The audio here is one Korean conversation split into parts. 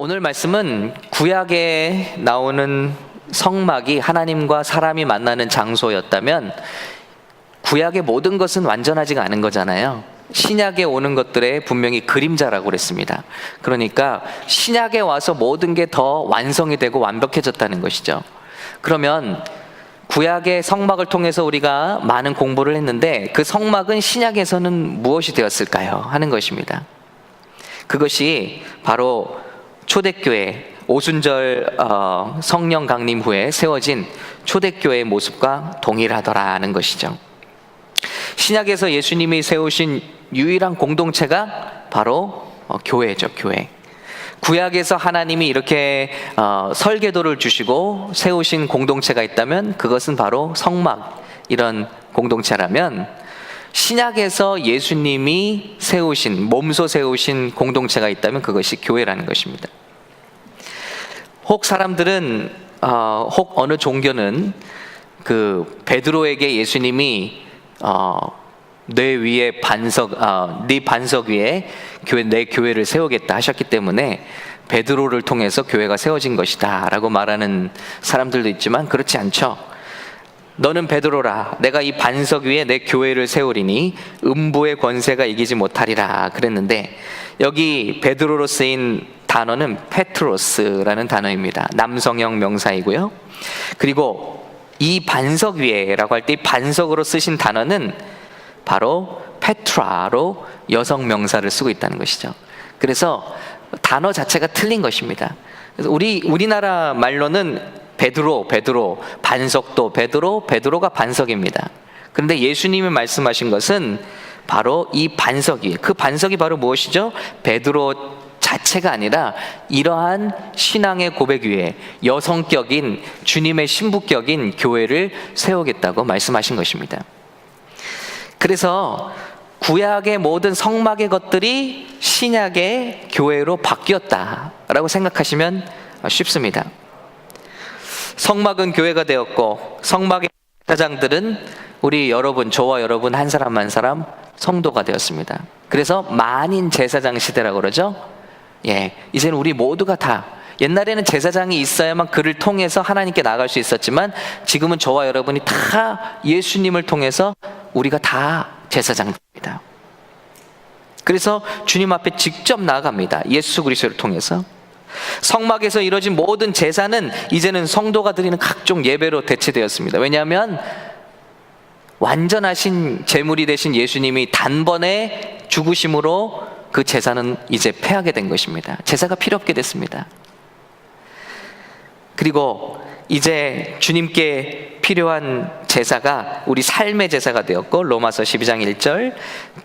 오늘 말씀은 구약에 나오는 성막이 하나님과 사람이 만나는 장소였다면 구약의 모든 것은 완전하지가 않은 거잖아요. 신약에 오는 것들의 분명히 그림자라고 그랬습니다. 그러니까 신약에 와서 모든 게 더 완성이 되고 완벽해졌다는 것이죠. 그러면 구약의 성막을 통해서 우리가 많은 공부를 했는데 그 성막은 신약에서는 무엇이 되었을까요? 하는 것입니다. 그것이 바로 초대교회 오순절 성령 강림 후에 세워진 초대교회의 모습과 동일하더라는 것이죠. 신약에서 예수님이 세우신 유일한 공동체가 바로 교회죠. 교회. 구약에서 하나님이 이렇게 설계도를 주시고 세우신 공동체가 있다면 그것은 바로 성막, 이런 공동체라면 신약에서 예수님이 세우신, 몸소 세우신 공동체가 있다면 그것이 교회라는 것입니다. 혹 사람들은 혹 어느 종교는 그 베드로에게 예수님이 뇌 위에 네 반석 위에 내 교회를 세우겠다 하셨기 때문에 베드로를 통해서 교회가 세워진 것이다 라고 말하는 사람들도 있지만 그렇지 않죠. 너는 베드로라, 내가 이 반석 위에 내 교회를 세우리니 음부의 권세가 이기지 못하리라 그랬는데, 여기 베드로로 쓰인 단어는 페트로스라는 단어입니다. 남성형 명사이고요. 그리고 이 반석 위에라고 할 때 이 반석으로 쓰신 단어는 바로 페트라로 여성 명사를 쓰고 있다는 것이죠. 그래서 단어 자체가 틀린 것입니다. 그래서 우리나라 말로는 베드로, 반석도 베드로가 반석입니다. 그런데 예수님이 말씀하신 것은 바로 이 반석 위에, 그 반석이 바로 무엇이죠? 베드로 자체가 아니라 이러한 신앙의 고백 위에 여성격인 주님의 신부격인 교회를 세우겠다고 말씀하신 것입니다. 그래서 구약의 모든 성막의 것들이 신약의 교회로 바뀌었다라고 생각하시면 쉽습니다. 성막은 교회가 되었고 성막의 제사장들은 우리 여러분, 저와 여러분 한 사람 한 사람 성도가 되었습니다. 그래서 만인 제사장 시대라고 그러죠. 이제는 우리 모두가 다, 옛날에는 제사장이 있어야만 그를 통해서 하나님께 나아갈 수 있었지만 지금은 저와 여러분이 다 예수님을 통해서 우리가 다 제사장입니다. 그래서 주님 앞에 직접 나아갑니다. 예수 그리스도를 통해서. 성막에서 이루어진 모든 제사는 이제는 성도가 드리는 각종 예배로 대체되었습니다. 왜냐하면 완전하신 제물이 되신 예수님이 단번에 죽으심으로 그 제사는 이제 패하게 된 것입니다. 제사가 필요 없게 됐습니다. 그리고 이제 주님께 필요한 제사가 우리 삶의 제사가 되었고, 로마서 12장 1절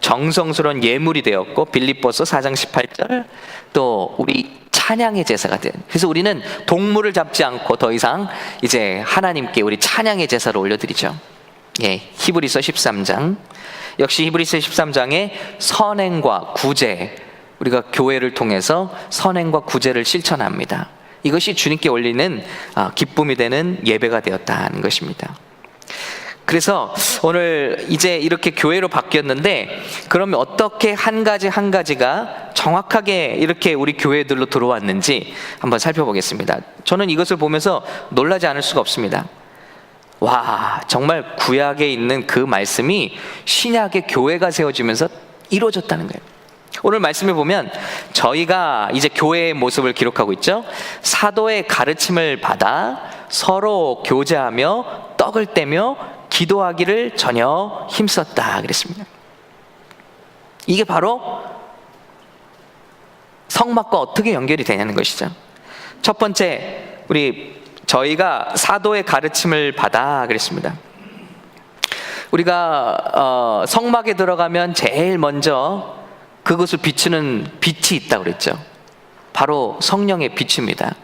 정성스러운 예물이 되었고, 빌립보서 4장 18절 또 우리 찬양의 제사가 된. 그래서 우리는 동물을 잡지 않고 더 이상 이제 하나님께 우리 찬양의 제사를 올려드리죠. 히브리서 13장 역시 히브리서 13장에 선행과 구제, 우리가 교회를 통해서 선행과 구제를 실천합니다. 이것이 주님께 올리는 기쁨이 되는 예배가 되었다는 것입니다. 그래서 오늘 이제 이렇게 교회로 바뀌었는데, 그러면 어떻게 한 가지 한 가지가 정확하게 이렇게 우리 교회들로 들어왔는지 한번 살펴보겠습니다. 저는 이것을 보면서 놀라지 않을 수가 없습니다. 와, 정말 구약에 있는 그 말씀이 신약의 교회가 세워지면서 이루어졌다는 거예요. 오늘 말씀에 보면 저희가 이제 교회의 모습을 기록하고 있죠. 사도의 가르침을 받아 서로 교제하며 떡을 떼며 기도하기를 전혀 힘썼다 그랬습니다. 이게 바로 성막과 어떻게 연결이 되냐는 것이죠. 첫 번째, 저희가 사도의 가르침을 받아 그랬습니다. 우리가 성막에 들어가면 제일 먼저 그것을 비추는 빛이 있다고 그랬죠. 바로 성령의 빛입니다.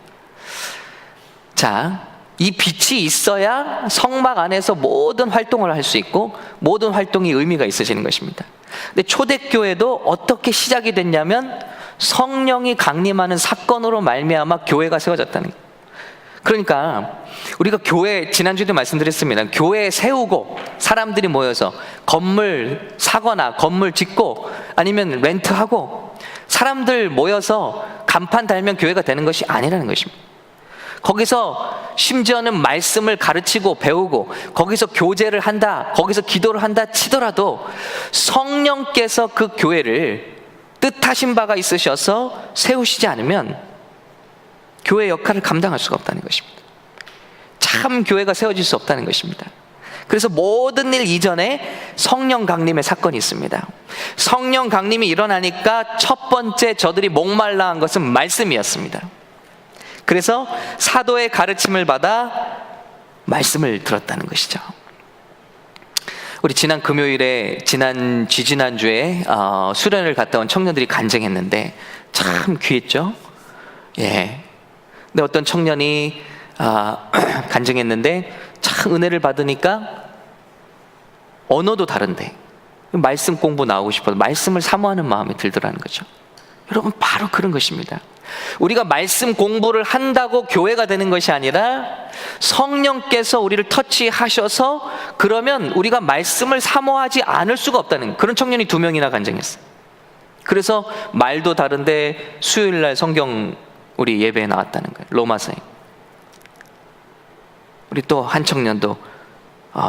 자, 이 빛이 있어야 성막 안에서 모든 활동을 할 수 있고 모든 활동이 의미가 있어지는 것입니다. 근데 초대교회도 어떻게 시작이 됐냐면 성령이 강림하는 사건으로 말미암아 교회가 세워졌다는 거예요. 그러니까 우리가 교회, 지난주에도 말씀드렸습니다. 교회 세우고 사람들이 모여서 건물 사거나 건물 짓고 아니면 렌트하고 사람들 모여서 간판 달면 교회가 되는 것이 아니라는 것입니다. 거기서 심지어는 말씀을 가르치고 배우고 거기서 교제를 한다, 거기서 기도를 한다 치더라도 성령께서 그 교회를 뜻하신 바가 있으셔서 세우시지 않으면 교회 역할을 감당할 수가 없다는 것입니다. 참 교회가 세워질 수 없다는 것입니다. 그래서 모든 일 이전에 성령 강림의 사건이 있습니다. 성령 강림이 일어나니까 첫 번째 저들이 목말라 한 것은 말씀이었습니다. 그래서 사도의 가르침을 받아 말씀을 들었다는 것이죠. 우리 지난 금요일에 지난주에 수련을 갔다 온 청년들이 간증했는데 참 귀했죠. 예. 근데 어떤 청년이 간증했는데 참 은혜를 받으니까 언어도 다른데 말씀 공부 나오고 싶어서 말씀을 사모하는 마음이 들더라는 거죠. 여러분, 바로 그런 것입니다. 우리가 말씀 공부를 한다고 교회가 되는 것이 아니라 성령께서 우리를 터치하셔서 그러면 우리가 말씀을 사모하지 않을 수가 없다는, 그런 청년이 2명이나 간증했어요. 그래서 말도 다른데 수요일날 성경 우리 예배에 나왔다는 거예요. 로마서에. 우리 또 한 청년도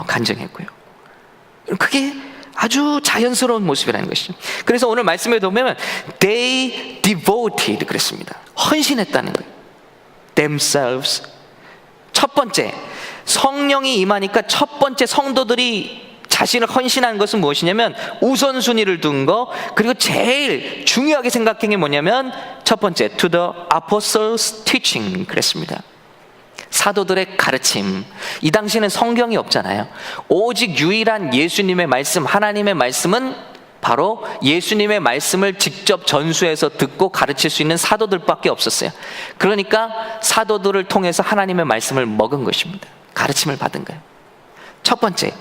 간증했고요. 그게 아주 자연스러운 모습이라는 것이죠. 그래서 오늘 말씀에 보면 they devoted 그랬습니다. 헌신했다는 거예요. themselves. 첫 번째, 성령이 임하니까 첫 번째 성도들이 자신을 헌신한 것은 무엇이냐면 우선순위를 둔 거, 그리고 제일 중요하게 생각한 게 뭐냐면 첫 번째, to the apostles' teaching 그랬습니다. 사도들의 가르침. 이 당시에는 성경이 없잖아요. 오직 유일한 예수님의 말씀, 하나님의 말씀은 바로 예수님의 말씀을 직접 전수해서 듣고 가르칠 수 있는 사도들밖에 없었어요. 그러니까 사도들을 통해서 하나님의 말씀을 먹은 것입니다. 가르침을 받은 거예요. 첫 번째,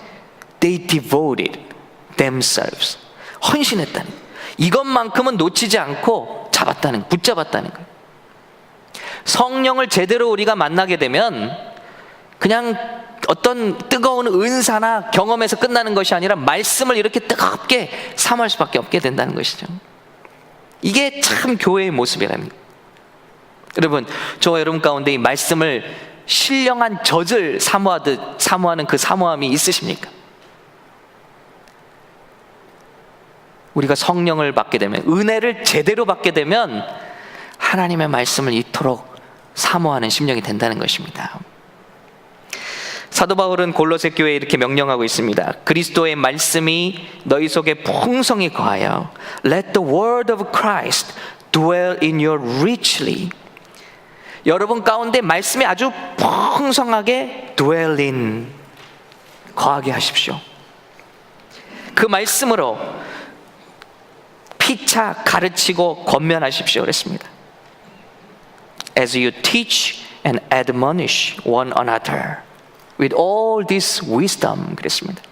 they devoted themselves. 헌신했다는 거예요. 이것만큼은 놓치지 않고 붙잡았다는 거예요. 성령을 제대로 우리가 만나게 되면 그냥 어떤 뜨거운 은사나 경험에서 끝나는 것이 아니라 말씀을 이렇게 뜨겁게 사모할 수밖에 없게 된다는 것이죠. 이게 참 교회의 모습이라는 거예요. 여러분, 저와 여러분 가운데 이 말씀을 신령한 젖을 사모하는 그 사모함이 있으십니까? 우리가 성령을 받게 되면, 은혜를 제대로 받게 되면 하나님의 말씀을 이토록 사모하는 심령이 된다는 것입니다. 사도 바울은 골로새 교회에 이렇게 명령하고 있습니다. 그리스도의 말씀이 너희 속에 풍성히 거하여 Let the word of Christ dwell in you richly. 여러분 가운데 말씀이 아주 풍성하게 dwell in, 거하게 하십시오. 그 말씀으로 피차 가르치고 권면하십시오 그랬습니다. As you teach and admonish one another with all this wisdom 그랬습니다.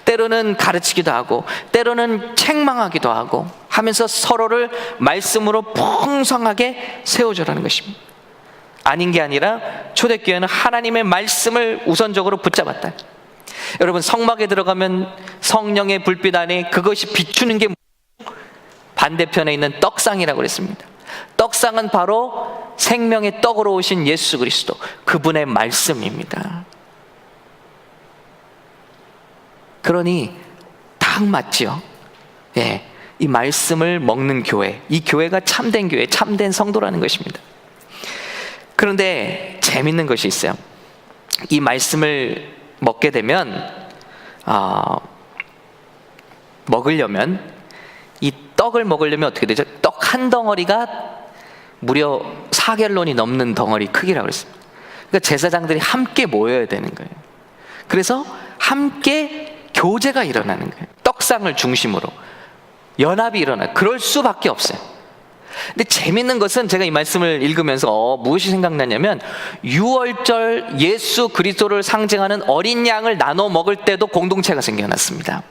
때로는 가르치기도 하고 때로는 책망하기도 하고 하면서 서로를 말씀으로 풍성하게 세워주라는 것입니다. 아닌 게 아니라 초대교회는 하나님의 말씀을 우선적으로 붙잡았다. 여러분, 성막에 들어가면 성령의 불빛 안에 그것이 비추는 게 반대편에 있는 떡상이라고 그랬습니다. 떡상은 바로 생명의 떡으로 오신 예수 그리스도, 그분의 말씀입니다. 그러니 딱 맞지요. 예, 이 말씀을 먹는 교회, 이 교회가 참된 교회, 참된 성도라는 것입니다. 그런데 재밌는 것이 있어요. 이 말씀을 먹게 되면 이 떡을 먹으려면 어떻게 되죠? 떡 한 덩어리가 무려 4갤론이 넘는 덩어리 크기라고 했습니다. 그러니까 제사장들이 함께 모여야 되는 거예요. 그래서 함께 교제가 일어나는 거예요. 떡상을 중심으로 연합이 일어나요. 그럴 수밖에 없어요. 근데 재밌는 것은 제가 이 말씀을 읽으면서 무엇이 생각나냐면 유월절 예수 그리스도를 상징하는 어린 양을 나눠 먹을 때도 공동체가 생겨났습니다.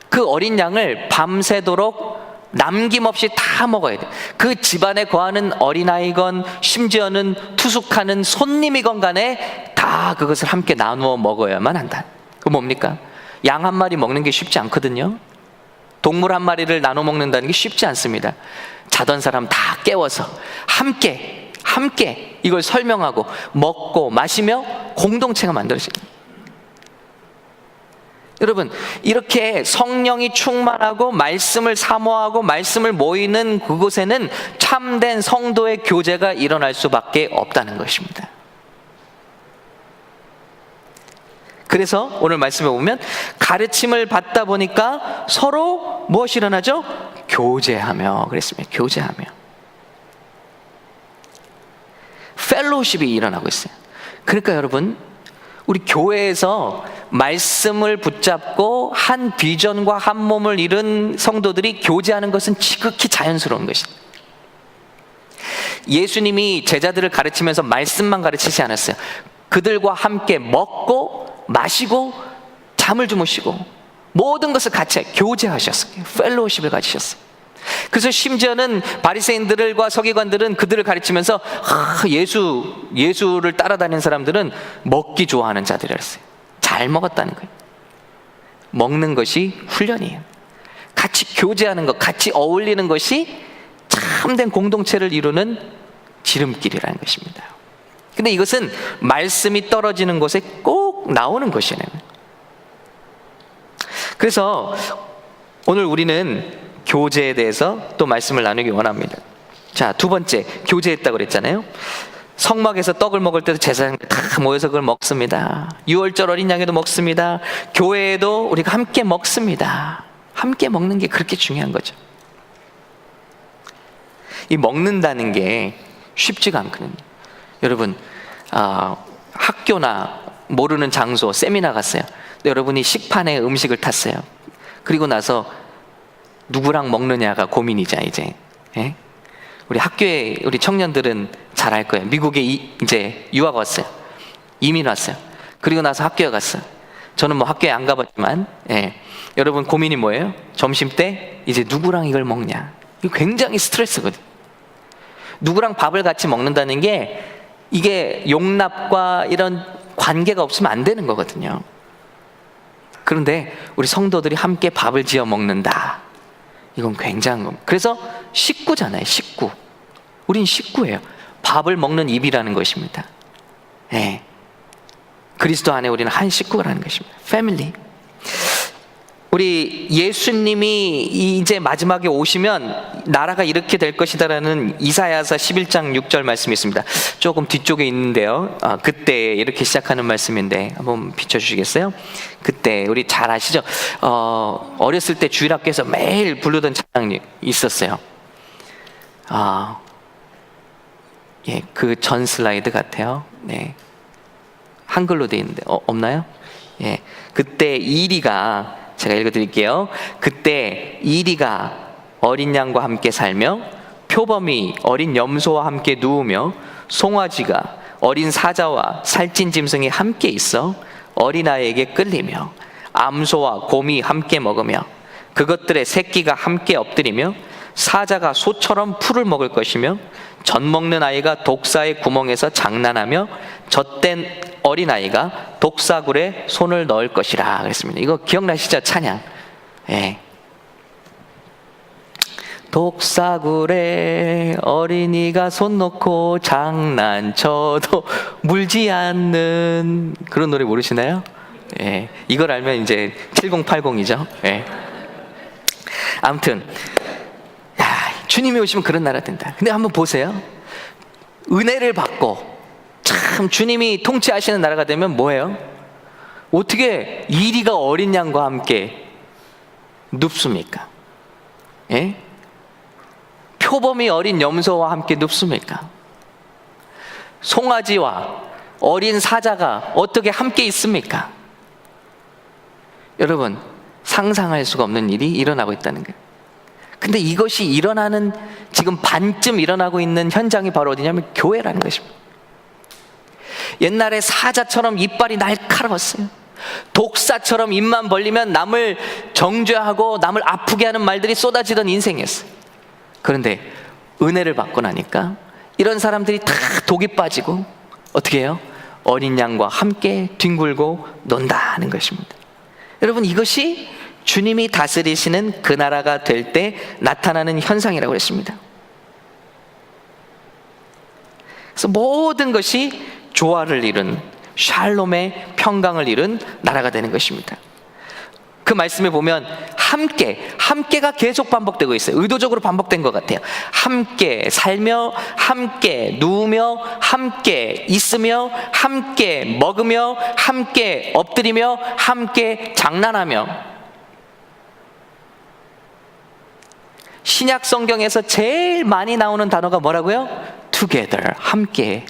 그 어린 양을 밤새도록 남김없이 다 먹어야 돼. 그 집안에 거하는 어린아이건 심지어는 투숙하는 손님이건 간에 다 그것을 함께 나누어 먹어야만 한다. 그 뭡니까? 양 한 마리 먹는 게 쉽지 않거든요. 동물 한 마리를 나눠 먹는다는 게 쉽지 않습니다. 자던 사람 다 깨워서 함께 이걸 설명하고 먹고 마시며 공동체가 만들어집니다. 여러분, 이렇게 성령이 충만하고 말씀을 사모하고 말씀을 모이는 그곳에는 참된 성도의 교제가 일어날 수밖에 없다는 것입니다. 그래서 오늘 말씀에 보면 가르침을 받다 보니까 서로 무엇이 일어나죠? 교제하며 그랬습니다. 교제하며 펠로우십이 일어나고 있어요. 그러니까 여러분, 우리 교회에서 말씀을 붙잡고 한 비전과 한 몸을 이룬 성도들이 교제하는 것은 지극히 자연스러운 것입니다. 예수님이 제자들을 가르치면서 말씀만 가르치지 않았어요. 그들과 함께 먹고 마시고 잠을 주무시고 모든 것을 같이 교제하셨어요. 펠로우십을 가지셨어요. 그래서 심지어는 바리새인들과 서기관들은 그들을 가르치면서 예수를 따라다니는 사람들은 먹기 좋아하는 자들이었어요. 잘 먹었다는 거예요. 먹는 것이 훈련이에요. 같이 교제하는 것, 같이 어울리는 것이 참된 공동체를 이루는 지름길이라는 것입니다. 근데 이것은 말씀이 떨어지는 곳에 꼭 나오는 것이에요. 그래서 오늘 우리는 교제에 대해서 또 말씀을 나누기 원합니다. 자, 두 번째, 교제했다고 그랬잖아요. 성막에서 떡을 먹을 때도 제사장들 다 모여서 그걸 먹습니다. 유월절 어린 양에도 먹습니다. 교회에도 우리가 함께 먹습니다. 함께 먹는 게 그렇게 중요한 거죠. 이 먹는다는 게 쉽지가 않거든요. 여러분, 학교나 모르는 장소, 세미나 갔어요. 근데 여러분이 식판에 음식을 탔어요. 그리고 나서 누구랑 먹느냐가 고민이자 이제. 예? 우리 학교에 우리 청년들은 잘 알 거예요. 미국에 이제 유학 왔어요. 이민 왔어요. 그리고 나서 학교에 갔어요. 저는 뭐 학교에 안 가봤지만, 예. 여러분 고민이 뭐예요? 점심 때 이제 누구랑 이걸 먹냐. 이거 굉장히 스트레스거든요. 누구랑 밥을 같이 먹는다는 게 이게 용납과 이런 관계가 없으면 안 되는 거거든요. 그런데 우리 성도들이 함께 밥을 지어 먹는다. 이건 굉장한 겁니다. 그래서 식구잖아요. 식구. 우린 식구예요. 밥을 먹는 입이라는 것입니다. 네. 그리스도 안에 우리는 한 식구라는 것입니다. 패밀리. 우리 예수님이 이제 마지막에 오시면 나라가 이렇게 될 것이다라는 이사야서 11장 6절 말씀이 있습니다. 조금 뒤쪽에 있는데요. 그때 이렇게 시작하는 말씀인데 한번 비춰주시겠어요? 그때 우리 잘 아시죠? 어렸을 때 주일학교에서 매일 부르던 찬양이 있었어요. 예, 그 전 슬라이드 같아요. 네, 한글로 돼 있는데 없나요? 예, 그때 이리가 제가 읽어드릴게요. 그때 이리가 어린 양과 함께 살며 표범이 어린 염소와 함께 누우며 송아지가 어린 사자와 살찐 짐승이 함께 있어 어린아이에게 끌리며 암소와 곰이 함께 먹으며 그것들의 새끼가 함께 엎드리며 사자가 소처럼 풀을 먹을 것이며 젖 먹는 아이가 독사의 구멍에서 장난하며 젖된 어린아이가 독사굴에 손을 넣을 것이라 그랬습니다. 이거 기억나시죠? 찬양. 예. 독사굴에 어린이가 손 놓고 장난쳐도 물지 않는 그런 노래 모르시나요? 예. 이걸 알면 이제 7080이죠. 예. 아무튼 주님이 오시면 그런 나라 된다. 근데 한번 보세요. 은혜를 받고 참 주님이 통치하시는 나라가 되면 뭐예요? 어떻게 이리가 어린 양과 함께 눕습니까? 예? 표범이 어린 염소와 함께 눕습니까? 송아지와 어린 사자가 어떻게 함께 있습니까? 여러분, 상상할 수가 없는 일이 일어나고 있다는 거예요. 근데 이것이 일어나는 지금 반쯤 일어나고 있는 현장이 바로 어디냐면 교회라는 것입니다. 옛날에 사자처럼 이빨이 날카로웠어요. 독사처럼 입만 벌리면 남을 정죄하고 남을 아프게 하는 말들이 쏟아지던 인생이었어요. 그런데 은혜를 받고 나니까 이런 사람들이 다 독이 빠지고 어떻게 해요? 어린 양과 함께 뒹굴고 논다는 것입니다. 여러분, 이것이 주님이 다스리시는 그 나라가 될 때 나타나는 현상이라고 했습니다. 그래서 모든 것이 조화를 이룬, 샬롬의 평강을 이룬 나라가 되는 것입니다. 그 말씀에 보면 함께가 계속 반복되고 있어요. 의도적으로 반복된 것 같아요. 함께 살며, 함께 누우며, 함께 있으며, 함께 먹으며, 함께 엎드리며, 함께 장난하며. 신약 성경에서 제일 많이 나오는 단어가 뭐라고요? together, 함께.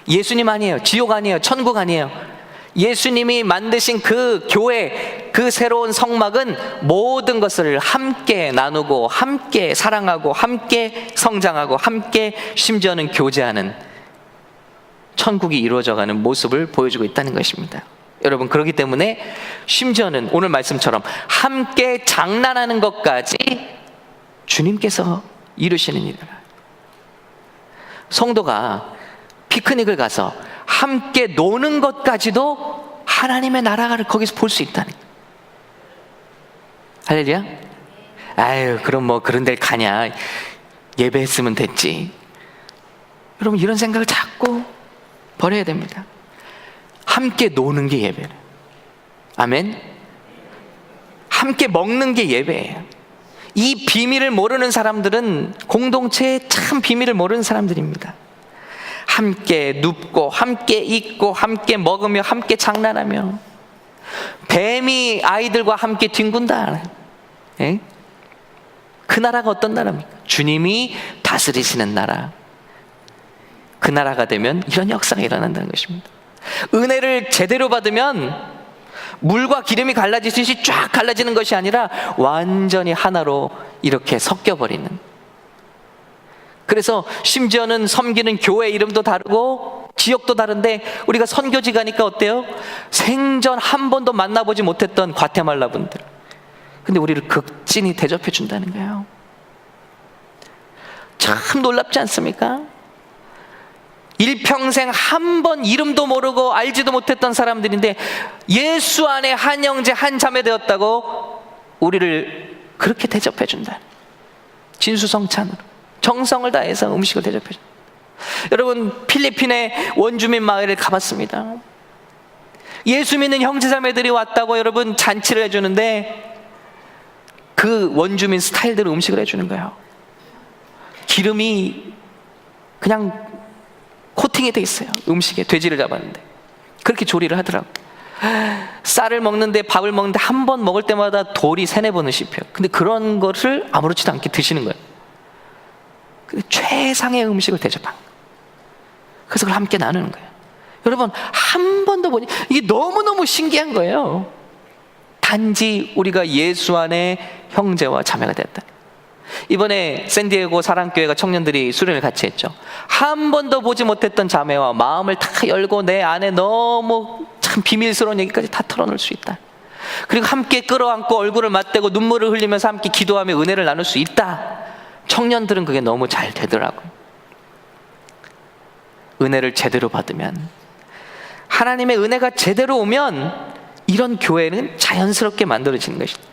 예수님 아니에요. 지옥 아니에요. 천국 아니에요. 예수님이 만드신 그 교회, 그 새로운 성막은 모든 것을 함께 나누고, 함께 사랑하고, 함께 성장하고, 함께 심지어는 교제하는 천국이 이루어져가는 모습을 보여주고 있다는 것입니다. 여러분, 그렇기 때문에 심지어는 오늘 말씀처럼 함께 장난하는 것까지 주님께서 이루시는 일이라. 성도가 피크닉을 가서 함께 노는 것까지도 하나님의 나라를 거기서 볼 수 있다는 거예요. 할렐루야? 아유, 그럼 뭐 그런 데를 가냐, 예배했으면 됐지. 여러분, 이런 생각을 자꾸 버려야 됩니다. 함께 노는 게 예배예요. 아멘. 함께 먹는 게 예배예요. 이 비밀을 모르는 사람들은 공동체의 참 비밀을 모르는 사람들입니다. 함께 눕고, 함께 있고, 함께 먹으며, 함께 장난하며. 뱀이 아이들과 함께 뒹군다. 예? 그 나라가 어떤 나라입니까? 주님이 다스리시는 나라. 그 나라가 되면 이런 역사가 일어난다는 것입니다. 은혜를 제대로 받으면 물과 기름이 갈라지듯이 쫙 갈라지는 것이 아니라 완전히 하나로 이렇게 섞여버리는. 그래서 심지어는 섬기는 교회 이름도 다르고 지역도 다른데, 우리가 선교지 가니까 어때요? 생전 한 번도 만나보지 못했던 과테말라 분들, 근데 우리를 극진히 대접해 준다는 거예요. 참 놀랍지 않습니까? 일평생 한 번 이름도 모르고 알지도 못했던 사람들인데 예수 안에 한 형제 한 자매 되었다고 우리를 그렇게 대접해 준다. 진수성찬으로 정성을 다해서 음식을 대접해 준다. 여러분, 필리핀의 원주민 마을에 가봤습니다. 예수 믿는 형제 자매들이 왔다고 여러분 잔치를 해주는데 그 원주민 스타일대로 음식을 해주는 거예요. 기름이 그냥 코팅이 돼 있어요. 음식에 돼지를 잡았는데 그렇게 조리를 하더라고. 쌀을 먹는데, 밥을 먹는데 한 번 먹을 때마다 돌이 3-4번은 씹혀요. 근데 그런 것을 아무렇지도 않게 드시는 거예요. 최상의 음식을 대접한 거예요. 그래서 그걸 함께 나누는 거예요. 여러분, 한 번도 보니 이게 너무너무 신기한 거예요. 단지 우리가 예수 안에 형제와 자매가 됐다. 이번에 샌디에고 사랑교회가 청년들이 수련을 같이 했죠. 한 번도 보지 못했던 자매와 마음을 다 열고 내 안에 너무 참 비밀스러운 얘기까지 다 털어놓을 수 있다. 그리고 함께 끌어안고 얼굴을 맞대고 눈물을 흘리면서 함께 기도하며 은혜를 나눌 수 있다. 청년들은 그게 너무 잘 되더라고요. 은혜를 제대로 받으면, 하나님의 은혜가 제대로 오면 이런 교회는 자연스럽게 만들어지는 것입니다.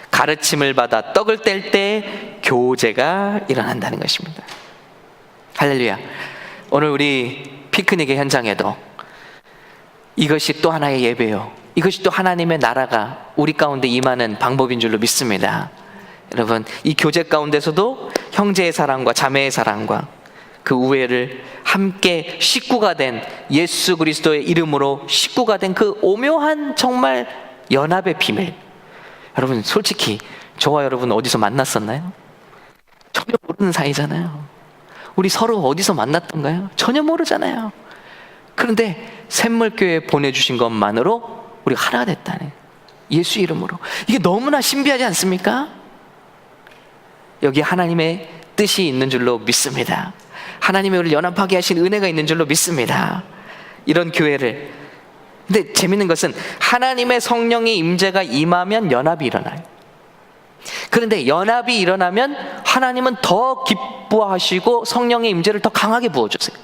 가르침을 받아 떡을 뗄 때 교제가 일어난다는 것입니다. 할렐루야. 오늘 우리 피크닉의 현장에도 이것이 또 하나의 예배요, 이것이 또 하나님의 나라가 우리 가운데 임하는 방법인 줄로 믿습니다. 여러분, 이 교제 가운데서도 형제의 사랑과 자매의 사랑과 그 우애를 함께 식구가 된, 예수 그리스도의 이름으로 식구가 된 그 오묘한 정말 연합의 비밀. 여러분, 솔직히 저와 여러분 어디서 만났었나요? 전혀 모르는 사이잖아요. 우리 서로 어디서 만났던가요? 전혀 모르잖아요. 그런데 샘물교회에 보내주신 것만으로 우리가 하나가 됐다네. 예수 이름으로. 이게 너무나 신비하지 않습니까? 여기 하나님의 뜻이 있는 줄로 믿습니다. 하나님의 우리를 연합하게 하신 은혜가 있는 줄로 믿습니다. 이런 교회를. 근데 재밌는 것은 하나님의 성령의 임재가 임하면 연합이 일어나요. 그런데 연합이 일어나면 하나님은 더 기뻐하시고 성령의 임재를 더 강하게 부어주세요.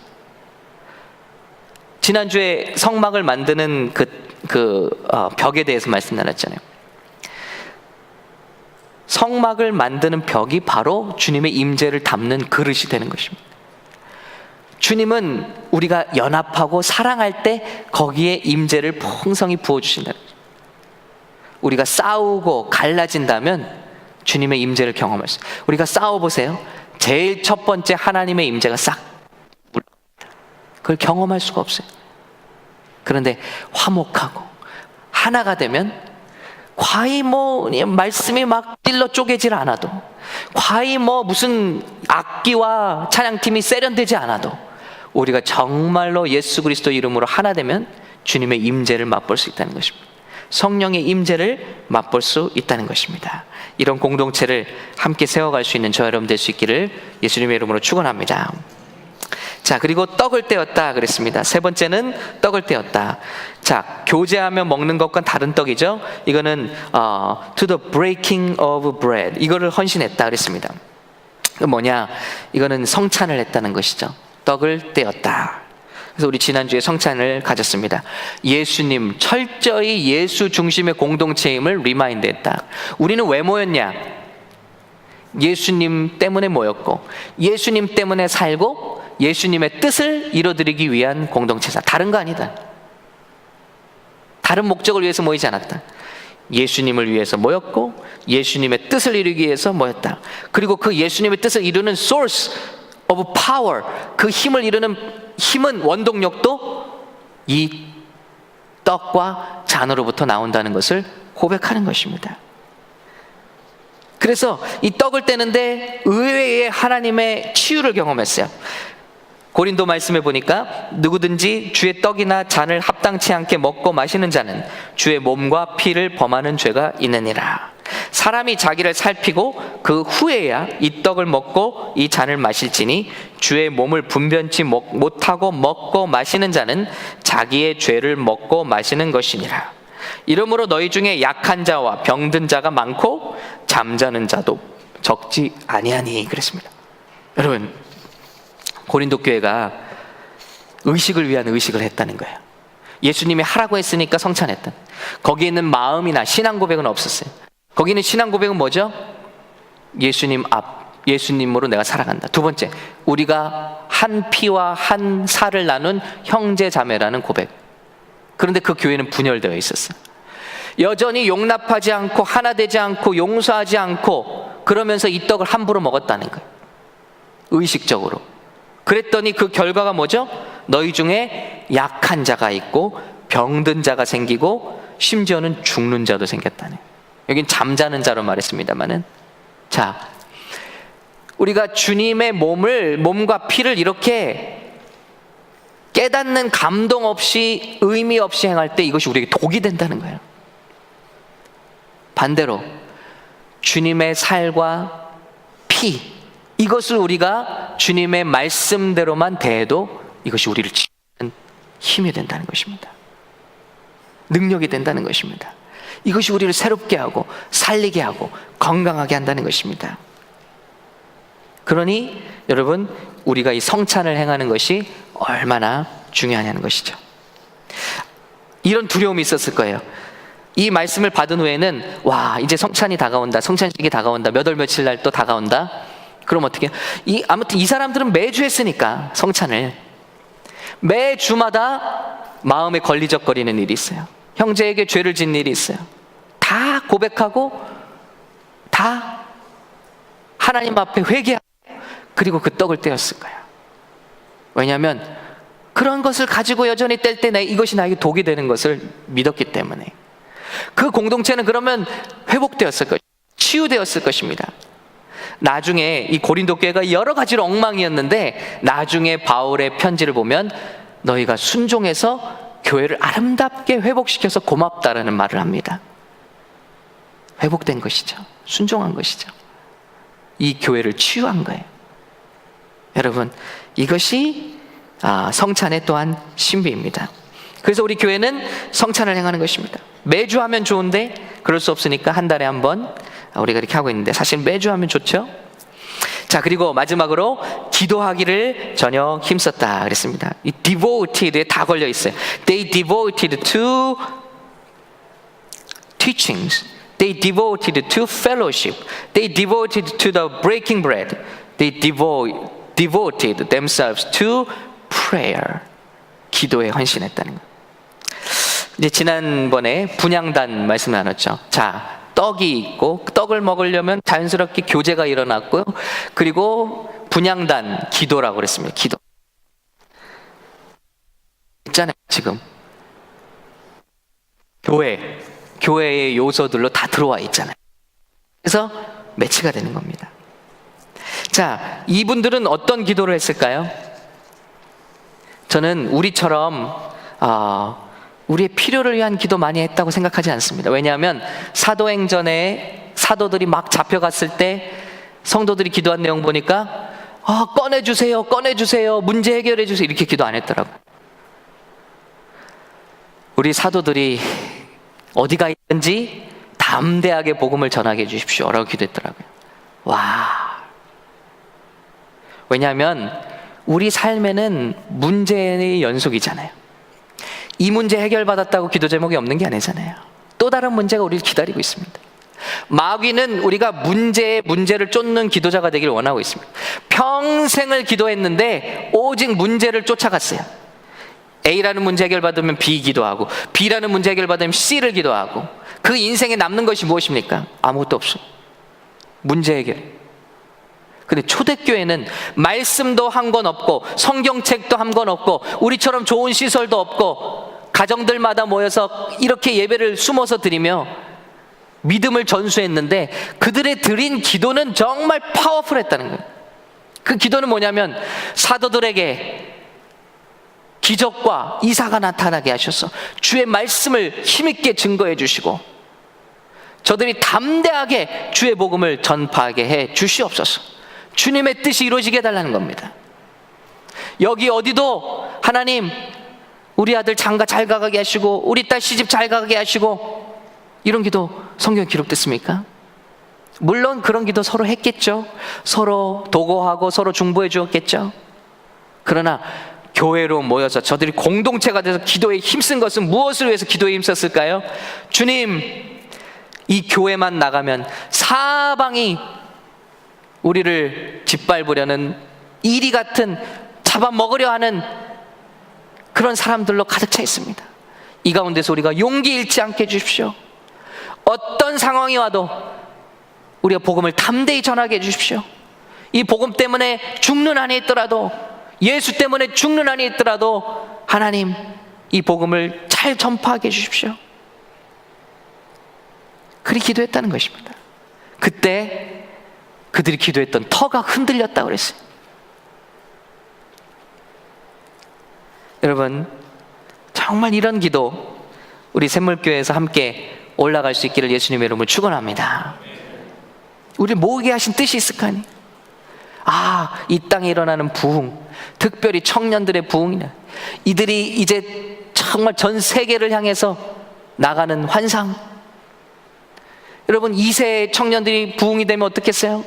지난주에 성막을 만드는 벽에 대해서 말씀 나눴잖아요. 성막을 만드는 벽이 바로 주님의 임재를 담는 그릇이 되는 것입니다. 주님은 우리가 연합하고 사랑할 때 거기에 임재를 풍성히 부어주신다는 거죠. 우리가 싸우고 갈라진다면 주님의 임재를 경험할 수 있어요. 우리가 싸워보세요. 제일 첫 번째 하나님의 임재가 싹 그걸 경험할 수가 없어요. 그런데 화목하고 하나가 되면 과히 말씀이 막 찔러 쪼개질 않아도, 과히 무슨 악기와 찬양팀이 세련되지 않아도 우리가 정말로 예수 그리스도 이름으로 하나 되면 주님의 임재를 맛볼 수 있다는 것입니다. 성령의 임재를 맛볼 수 있다는 것입니다. 이런 공동체를 함께 세워갈 수 있는 저 여러분 될 수 있기를 예수님의 이름으로 축원합니다. 자, 그리고 떡을 떼었다 그랬습니다. 세 번째는 떡을 떼었다. 자, 교제하며 먹는 것과 다른 떡이죠. 이거는 to the breaking of bread, 이거를 헌신했다 그랬습니다. 뭐냐? 이거는 성찬을 했다는 것이죠. 떡을 떼었다. 그래서 우리 지난주에 성찬을 가졌습니다. 예수님, 철저히 예수 중심의 공동체임을 리마인드했다. 우리는 왜 모였냐? 예수님 때문에 모였고, 예수님 때문에 살고, 예수님의 뜻을 이루어드리기 위한 공동체다. 다른 거 아니다. 다른 목적을 위해서 모이지 않았다. 예수님을 위해서 모였고, 예수님의 뜻을 이루기 위해서 모였다. 그리고 그 예수님의 뜻을 이루는 source of power, 그 힘을 이루는 힘은, 원동력도 이 떡과 잔으로부터 나온다는 것을 고백하는 것입니다. 그래서 이 떡을 떼는데 의외의 하나님의 치유를 경험했어요. 고린도 말씀에 보니까 누구든지 주의 떡이나 잔을 합당치 않게 먹고 마시는 자는 주의 몸과 피를 범하는 죄가 있느니라. 사람이 자기를 살피고 그 후에야 이 떡을 먹고 이 잔을 마실지니 주의 몸을 분변치 못하고 먹고 마시는 자는 자기의 죄를 먹고 마시는 것이니라. 이러므로 너희 중에 약한 자와 병든 자가 많고 잠자는 자도 적지 아니하니 그랬습니다. 여러분, 고린도 교회가 의식을 위한 의식을 했다는 거예요. 예수님이 하라고 했으니까 성찬했다. 거기에 있는 마음이나 신앙 고백은 없었어요. 거기 있는 신앙 고백은 뭐죠? 예수님으로 내가 살아간다. 두 번째, 우리가 한 피와 한 살을 나눈 형제 자매라는 고백. 그런데 그 교회는 분열되어 있었어요. 여전히 용납하지 않고 하나 되지 않고 용서하지 않고 그러면서 이 떡을 함부로 먹었다는 거예요. 의식적으로. 그랬더니 그 결과가 뭐죠? 너희 중에 약한 자가 있고 병든 자가 생기고 심지어는 죽는 자도 생겼다네. 여긴 잠자는 자로 말했습니다만은, 자, 우리가 주님의 몸과 피를 이렇게 깨닫는 감동 없이 의미 없이 행할 때 이것이 우리에게 독이 된다는 거예요. 반대로 주님의 살과 피, 이것을 우리가 주님의 말씀대로만 대해도 이것이 우리를 지키는 힘이 된다는 것입니다. 능력이 된다는 것입니다. 이것이 우리를 새롭게 하고 살리게 하고 건강하게 한다는 것입니다. 그러니 여러분, 우리가 이 성찬을 행하는 것이 얼마나 중요하냐는 것이죠. 이런 두려움이 있었을 거예요. 이 말씀을 받은 후에는 와, 이제 성찬이 다가온다, 성찬식이 다가온다, 몇 월 며칠 날 또 다가온다. 그럼 어떻게 해요? 아무튼 이 사람들은 매주 했으니까 성찬을 매주마다 마음에 걸리적거리는 일이 있어요. 형제에게 죄를 짓는 일이 있어요. 다 고백하고 다 하나님 앞에 회개하고 그리고 그 떡을 떼었을 거예요. 왜냐하면 그런 것을 가지고 여전히 뗄 때 이것이 나에게 독이 되는 것을 믿었기 때문에. 그 공동체는 그러면 회복되었을 것입니다. 치유되었을 것입니다. 나중에 이 고린도 교회가 여러 가지로 엉망이었는데 나중에 바울의 편지를 보면 너희가 순종해서 교회를 아름답게 회복시켜서 고맙다라는 말을 합니다. 회복된 것이죠. 순종한 것이죠. 이 교회를 치유한 거예요. 여러분, 이것이 성찬의 또한 신비입니다. 그래서 우리 교회는 성찬을 행하는 것입니다. 매주 하면 좋은데 그럴 수 없으니까 한 달에 한 번 우리가 이렇게 하고 있는데 사실 매주 하면 좋죠. 자, 그리고 마지막으로 기도하기를 전혀 힘썼다 그랬습니다. 이 devoted에 다 걸려 있어요. They devoted to teachings. They devoted to fellowship. They devoted to the breaking bread. They devoted themselves to prayer. 기도에 헌신했다는 거예요. 이제 지난번에 분향단 말씀 나눴죠. 자, 떡이 있고 떡을 먹으려면 자연스럽게 교제가 일어났고요. 그리고 분향단, 기도라고 그랬습니다. 기도. 있잖아요, 지금. 교회의 요소들로 다 들어와 있잖아요. 그래서 매치가 되는 겁니다. 자, 이분들은 어떤 기도를 했을까요? 저는 우리처럼 우리의 필요를 위한 기도 많이 했다고 생각하지 않습니다. 왜냐하면 사도행전에 사도들이 막 잡혀갔을 때 성도들이 기도한 내용 보니까 꺼내주세요, 꺼내주세요, 문제 해결해주세요 이렇게 기도 안 했더라고요. 우리 사도들이 어디가 있든지 담대하게 복음을 전하게 해주십시오 라고 기도했더라고요. 와. 왜냐하면 우리 삶에는 문제의 연속이잖아요. 이 문제 해결받았다고 기도 제목이 없는 게 아니잖아요. 또 다른 문제가 우리를 기다리고 있습니다. 마귀는 우리가 문제를 쫓는 기도자가 되기를 원하고 있습니다. 평생을 기도했는데 오직 문제를 쫓아갔어요. A라는 문제 해결받으면 B 기도하고, B라는 문제 해결받으면 C를 기도하고, 그 인생에 남는 것이 무엇입니까? 아무것도 없어. 문제 해결. 근데 초대교회는 말씀도 한 건 없고 성경책도 한 건 없고 우리처럼 좋은 시설도 없고 가정들마다 모여서 이렇게 예배를 숨어서 드리며 믿음을 전수했는데 그들의 드린 기도는 정말 파워풀했다는 거예요. 그 기도는 뭐냐면 사도들에게 기적과 이사가 나타나게 하셔서 주의 말씀을 힘있게 증거해 주시고 저들이 담대하게 주의 복음을 전파하게 해 주시옵소서. 주님의 뜻이 이루어지게 해달라는 겁니다. 여기 어디도 하나님 우리 아들 장가 잘 가게 하시고 우리 딸 시집 잘 가게 하시고 이런 기도 성경에 기록됐습니까? 물론 그런 기도 서로 했겠죠. 서로 도고하고 서로 중보해 주었겠죠. 그러나 교회로 모여서 저들이 공동체가 돼서 기도에 힘쓴 것은 무엇을 위해서 기도에 힘썼을까요? 주님, 이 교회만 나가면 사방이 우리를 짓밟으려는 이리 같은 잡아먹으려 하는 그런 사람들로 가득 차 있습니다. 이 가운데서 우리가 용기 잃지 않게 해주십시오. 어떤 상황이 와도 우리가 복음을 담대히 전하게 해주십시오. 이 복음 때문에 죽는 한이 있더라도, 예수 때문에 죽는 한이 있더라도 하나님 이 복음을 잘 전파하게 해주십시오. 그리 기도했다는 것입니다. 그때 그들이 기도했던 터가 흔들렸다고 그랬어요. 여러분, 정말 이런 기도 우리 샘물교회에서 함께 올라갈 수 있기를 예수님의 이름으로 축원합니다. 우리 모으게 하신 뜻이 있을까니? 이 땅에 일어나는 부흥, 특별히 청년들의 부흥이나 이들이 이제 정말 전 세계를 향해서 나가는 환상. 여러분, 2세 청년들이 부흥이 되면 어떻겠어요?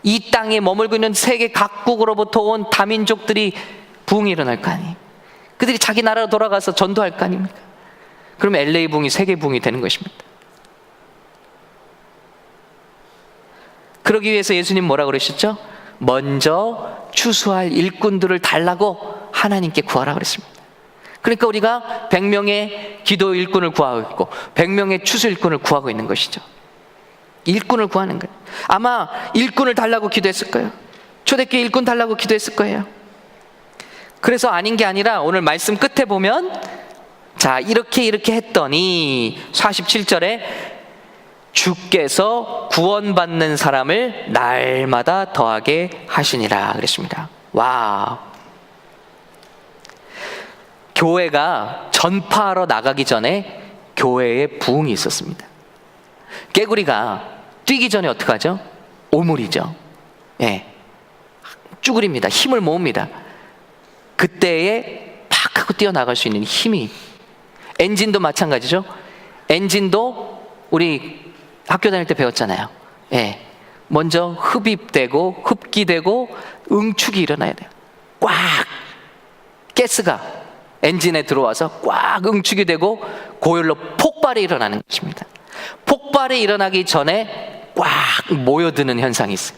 이 땅에 머물고 있는 세계 각국으로부터 온 다민족들이 부흥이 일어날 거 아니에요. 그들이 자기 나라로 돌아가서 전도할 거 아닙니까? 그러면 LA 부흥이 세계 부흥이 되는 것입니다. 그러기 위해서 예수님 뭐라고 그러셨죠? 먼저 추수할 일꾼들을 달라고 하나님께 구하라 그랬습니다. 그러니까 우리가 100명의 기도 일꾼을 구하고 있고 100명의 추수 일꾼을 구하고 있는 것이죠. 일꾼을 구하는 거예요. 아마 일꾼을 달라고 기도했을 거예요. 초대교회 일꾼 달라고 기도했을 거예요. 그래서 아닌 게 아니라 오늘 말씀 끝에 보면 자, 이렇게 했더니 47절에 주께서 구원받는 사람을 날마다 더하게 하시니라 그랬습니다. 와, 교회가 전파하러 나가기 전에 교회에 부흥이 있었습니다. 깨구리가 뛰기 전에 어떻게 하죠? 오물이죠. 예, 쭈그립니다. 힘을 모읍니다. 그때에 팍 하고 뛰어나갈 수 있는 힘이, 엔진도 마찬가지죠. 엔진도 우리 학교 다닐 때 배웠잖아요. 예, 먼저 흡입되고 흡기되고 응축이 일어나야 돼요. 꽉 가스가 엔진에 들어와서 꽉 응축이 되고 고열로 폭발이 일어나는 것입니다. 폭발이 일어나기 전에 꽉 모여드는 현상이 있어요.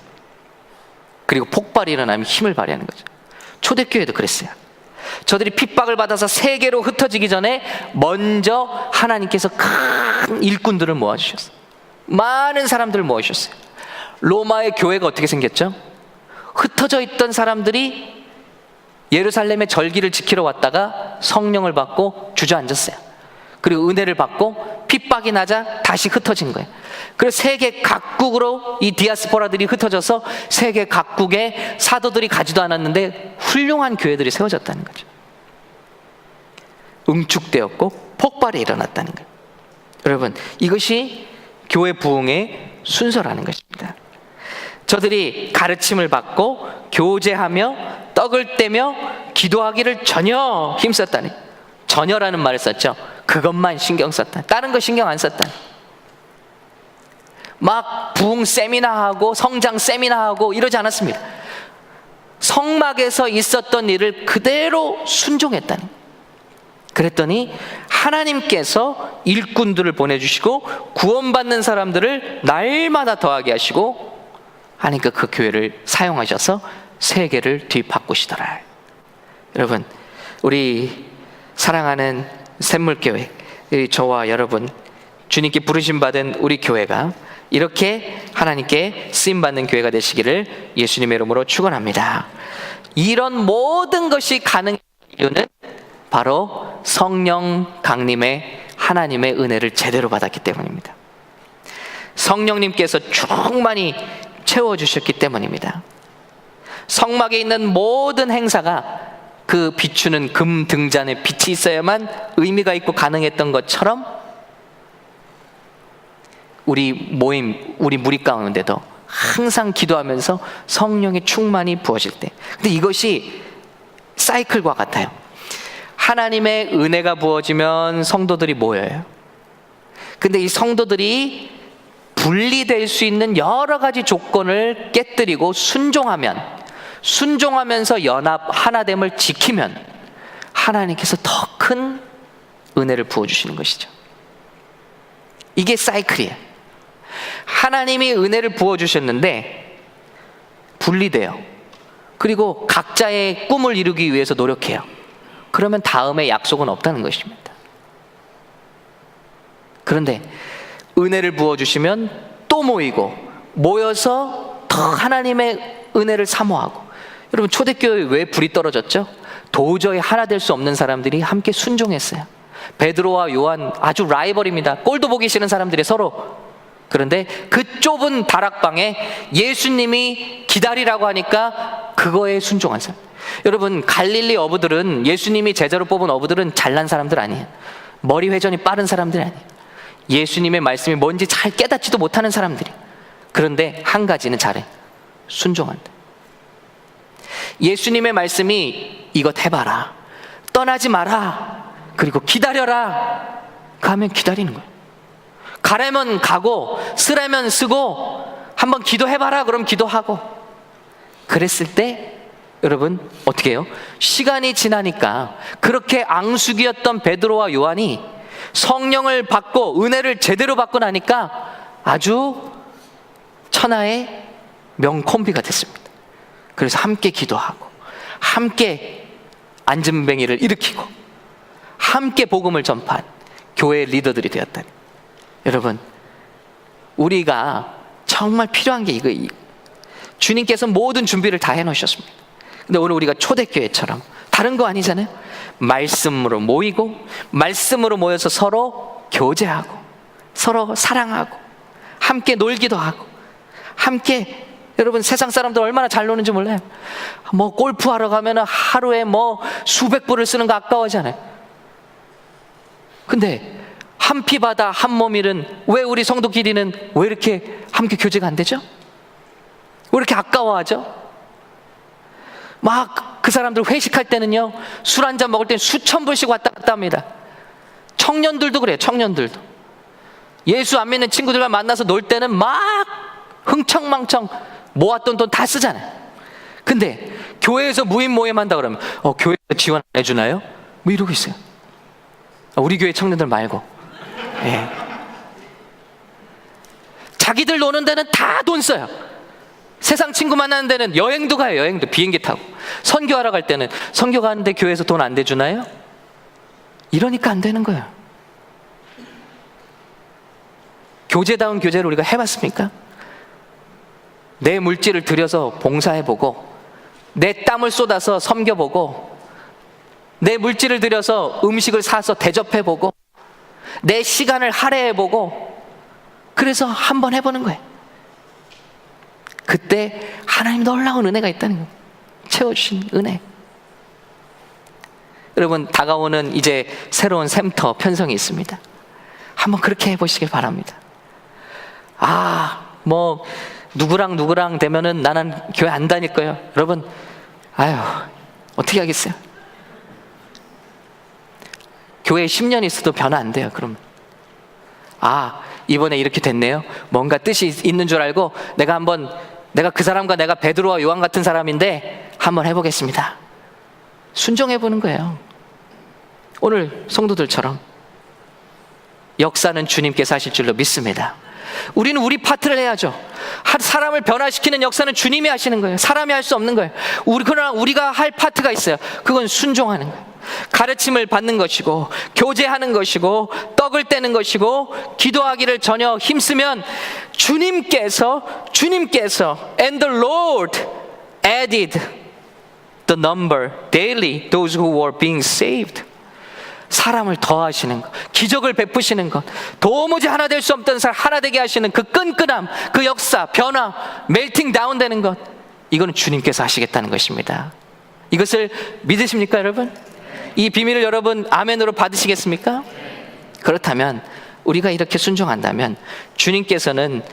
그리고 폭발이 일어나면 힘을 발휘하는 거죠. 초대교회도 그랬어요. 저들이 핍박을 받아서 세계로 흩어지기 전에 먼저 하나님께서 큰 일꾼들을 모아주셨어요. 많은 사람들을 모아주셨어요. 로마의 교회가 어떻게 생겼죠? 흩어져 있던 사람들이 예루살렘의 절기를 지키러 왔다가 성령을 받고 주저앉았어요. 그리고 은혜를 받고 핍박이 나자 다시 흩어진 거예요. 그래서 세계 각국으로 이 디아스포라들이 흩어져서 세계 각국에 사도들이 가지도 않았는데 훌륭한 교회들이 세워졌다는 거죠. 응축되었고 폭발이 일어났다는 거예요. 여러분, 이것이 교회 부흥의 순서라는 것입니다. 저들이 가르침을 받고 교제하며 떡을 떼며 기도하기를 전혀 힘썼다니. 전혀라는 말을 썼죠. 그것만 신경 썼다. 다른 거 신경 안 썼다. 막 부흥 세미나하고 성장 세미나하고 이러지 않았습니다. 성막에서 있었던 일을 그대로 순종했다니. 그랬더니 하나님께서 일꾼들을 보내주시고 구원받는 사람들을 날마다 더하게 하시고 하니까 그 교회를 사용하셔서 세계를 뒤바꾸시더라. 여러분, 우리 사랑하는 샘물교회, 저와 여러분, 주님께 부르심 받은 우리 교회가 이렇게 하나님께 쓰임받는 교회가 되시기를 예수님의 이름으로 축원합니다. 이런 모든 것이 가능한 이유는 바로 성령 강림의 하나님의 은혜를 제대로 받았기 때문입니다. 성령님께서 충만히 채워주셨기 때문입니다. 성막에 있는 모든 행사가 그 비추는 금 등잔에 빛이 있어야만 의미가 있고 가능했던 것처럼 우리 모임, 우리 무리 가운데도 항상 기도하면서 성령의 충만이 부어질 때, 근데 이것이 사이클과 같아요. 하나님의 은혜가 부어지면 성도들이 모여요. 근데 이 성도들이 분리될 수 있는 여러 가지 조건을 깨뜨리고 순종하면서 연합 하나됨을 지키면 하나님께서 더 큰 은혜를 부어주시는 것이죠. 이게 사이클이에요. 하나님이 은혜를 부어주셨는데 분리돼요. 그리고 각자의 꿈을 이루기 위해서 노력해요. 그러면 다음에 약속은 없다는 것입니다. 그런데 은혜를 부어주시면 또 모여서 더 하나님의 은혜를 사모하고. 여러분, 초대교회 왜 불이 떨어졌죠? 도저히 하나 될 수 없는 사람들이 함께 순종했어요. 베드로와 요한 아주 라이벌입니다. 꼴도 보기 싫은 사람들이 서로. 그런데 그 좁은 다락방에 예수님이 기다리라고 하니까 그거에 순종한 사람. 여러분, 갈릴리 어부들은, 예수님이 제자로 뽑은 어부들은 잘난 사람들 아니에요. 머리 회전이 빠른 사람들 아니에요. 예수님의 말씀이 뭔지 잘 깨닫지도 못하는 사람들이. 그런데 한 가지는 잘해. 순종한다. 예수님의 말씀이 이것 해봐라, 떠나지 마라, 그리고 기다려라. 가면 기다리는 거예요. 가려면 가고 쓰라면 쓰고 한번 기도해봐라 그럼 기도하고. 그랬을 때 여러분 어떻게 해요? 시간이 지나니까 그렇게 앙숙이었던 베드로와 요한이 성령을 받고 은혜를 제대로 받고 나니까 아주 천하의 명콤비가 됐습니다. 그래서 함께 기도하고 함께 안전뱅이를 일으키고 함께 복음을 전파한 교회의 리더들이 되었다니. 여러분, 우리가 정말 필요한 게 이거. 주님께서 모든 준비를 다 해놓으셨습니다. 근데 오늘 우리가 초대교회처럼 다른 거 아니잖아요. 말씀으로 모이고 말씀으로 모여서 서로 교제하고 서로 사랑하고 함께 놀기도 하고 함께. 여러분, 세상 사람들 얼마나 잘 노는지 몰라요. 뭐 골프하러 가면 하루에 뭐 수백 불을 쓰는 거 아까워하잖아요. 근데 한 피 바다 한 몸 일은 왜 우리 성도끼리는 왜 이렇게 함께 교제가 안 되죠? 왜 이렇게 아까워하죠? 막 그 사람들 회식할 때는요, 술 한잔 먹을 때는 수천 불씩 왔다 갔다 합니다. 청년들도 그래요. 청년들도 예수 안 믿는 친구들과 만나서 놀 때는 막 흥청망청 모았던 돈 다 쓰잖아요. 근데 교회에서 무인 모임한다 그러면 교회에서 지원 안 해주나요? 뭐 이러고 있어요. 우리 교회 청년들 말고. 예. 자기들 노는 데는 다 돈 써요. 세상 친구 만나는 데는 여행도 가요. 여행도 비행기 타고. 선교하러 갈 때는 선교 가는데 교회에서 돈 안 대주나요? 이러니까 안 되는 거예요. 교제다운 교제를 우리가 해봤습니까? 내 물질을 들여서 봉사해보고, 내 땀을 쏟아서 섬겨보고, 내 물질을 들여서 음식을 사서 대접해보고, 내 시간을 할애해보고, 그래서 한번 해보는 거예요. 그때 하나님 놀라운 은혜가 있다는 거예요. 채워주신 은혜. 여러분, 다가오는 이제 새로운 샘터 편성이 있습니다. 한번 그렇게 해보시길 바랍니다. 누구랑 되면은 나는 교회 안 다닐 거예요. 여러분, 어떻게 하겠어요? 교회에 10년 있어도 변화 안 돼요. 그럼 이번에 이렇게 됐네요. 뭔가 뜻이 있는 줄 알고 내가 그 사람과 내가 베드로와 요한 같은 사람인데 한번 해보겠습니다. 순종해 보는 거예요. 오늘 성도들처럼 역사는 주님께서 하실 줄로 믿습니다. 우리는 우리 파트를 해야죠. 사람을 변화시키는 역사는 주님이 하시는 거예요. 사람이 할 수 없는 거예요. 그러나 우리가 할 파트가 있어요. 그건 순종하는 거예요. 가르침을 받는 것이고, 교제하는 것이고, 떡을 떼는 것이고, 기도하기를 전혀 힘쓰면 주님께서 and the Lord added the number daily those who were being saved. 사람을 더하시는 것, 기적을 베푸시는 것, 도무지 하나 될 수 없던 사람 하나 되게 하시는 그 끈끈함, 그 역사, 변화, 멜팅 다운 되는 것, 이거는 주님께서 하시겠다는 것입니다. 이것을 믿으십니까, 여러분? 이 비밀을 여러분 아멘으로 받으시겠습니까? 그렇다면 우리가 이렇게 순종한다면 주님께서는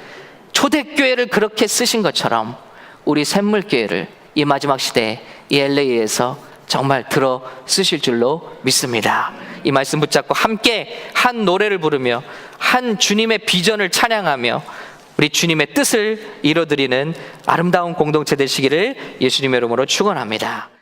초대교회를 그렇게 쓰신 것처럼 우리 샘물교회를 이 마지막 시대에 이 LA에서 정말 들어 쓰실 줄로 믿습니다. 이 말씀 붙잡고 함께 한 노래를 부르며 한 주님의 비전을 찬양하며 우리 주님의 뜻을 이뤄드리는 아름다운 공동체 되시기를 예수님의 이름으로 축원합니다.